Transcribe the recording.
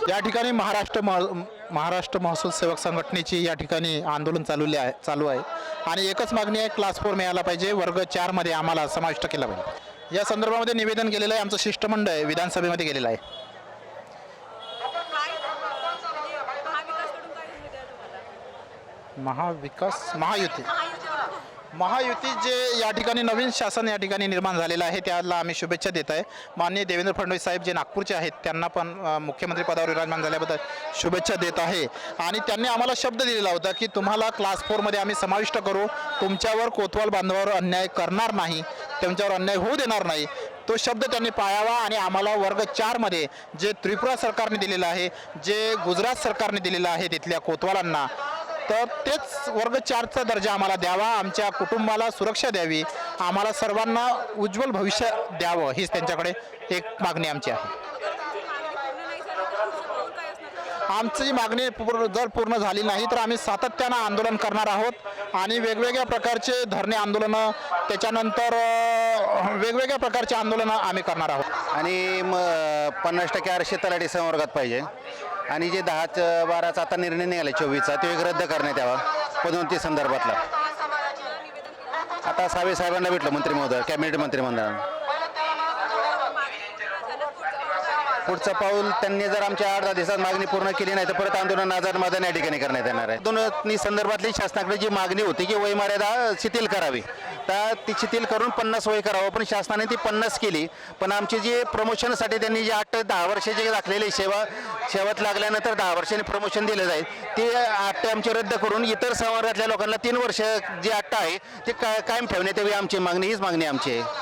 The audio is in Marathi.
या ठिकाणी महाराष्ट्र महसूल सेवक संघटनेची या ठिकाणी आंदोलन चालू आहे आणि एकच मागणी आहे, क्लास 4 मिळाला पाहिजे, वर्ग 4 मध्ये आम्हाला समाविष्ट केला पाहिजे। या संदर्भामध्ये निवेदन केलेलं आहे, आमचं शिष्टमंडळ विधानसभेमध्ये गेलेलं आहे। महायुती जे या ठिकाणी नवीन शासन या ठिकाणी निर्माण झालेलं आहे त्याला आम्ही शुभेच्छा देत आहे। माननीय देवेंद्र फडणवीस साहेब जे नागपूरचे आहेत त्यांना पण मुख्यमंत्री पदावर विराजमान झाल्याबद्दल शुभेच्छा देत आहे। आणि त्यांनी आम्हाला शब्द दिलेला होता की तुम्हाला क्लास 4 मध्ये आम्ही समाविष्ट करू, तुमच्यावर कोतवाल बांधवावर अन्याय करणार नाही, त्यांच्यावर अन्याय होऊ देणार नाही। तो शब्द त्यांनी पाळावा आणि आम्हाला वर्ग 4 मध्ये जे त्रिपुरा सरकारने दिलेलं आहे, जे गुजरात सरकारने दिलेलं आहे तिथल्या कोतवालांना, तर तेच वर्ग 4चा दर्जा आम्हाला द्यावा, आमच्या कुटुंबाला सुरक्षा द्यावी, आम्हाला सर्वांना उज्ज्वल भविष्य द्यावं, हीच त्यांच्याकडे एक मागणी आमची आहे। आमची जी मागणी जर पूर्ण झाली नाही तर आम्ही सातत्यानं आंदोलन करणार आहोत आणि वेगवेगळ्या प्रकारचे धरणे आंदोलनं, त्याच्यानंतर वेगवेगळ्या प्रकारचे आंदोलनं आम्ही करणार आहोत। आणि 50% आरक्षण तलाठी संवर्गात पाहिजे आणि जे 10-12चा आता निर्णय निघाला 24चा तो एक रद्द करण्यात यावा पदोन्नती संदर्भातला। आता सावे साहेबांना भेटलं मंत्री महोदय, कॅबिनेट मंत्रिमंडळानं। पुढचं पाऊल त्यांनी जर आमच्या 8-10 दिवसात मागणी पूर्ण केली नाही तर परत आंदोलन आझाद मैदान या ठिकाणी करण्यात येणार आहे। पदोन्नती संदर्भातली शासनाकडे जी मागणी होती की वयमर्यादा शिथिल करावी, तर ती शिथिल करून 50 वय करावं, पण शासनाने ती 50 केली। पण आमची जी प्रमोशनसाठी त्यांनी जे 8-10 वर्षाची दाखलेली शेवट लागल्यानंतर 10 वर्षांनी प्रमोशन दिलं जाईल, ते 8 आमची रद्द करून इतर संवर्गातल्या लोकांना 3 वर्ष जी 8 आहे ते कायम ठेवण्यात यावी, आमची मागणी हीच मागणी आमची आहे।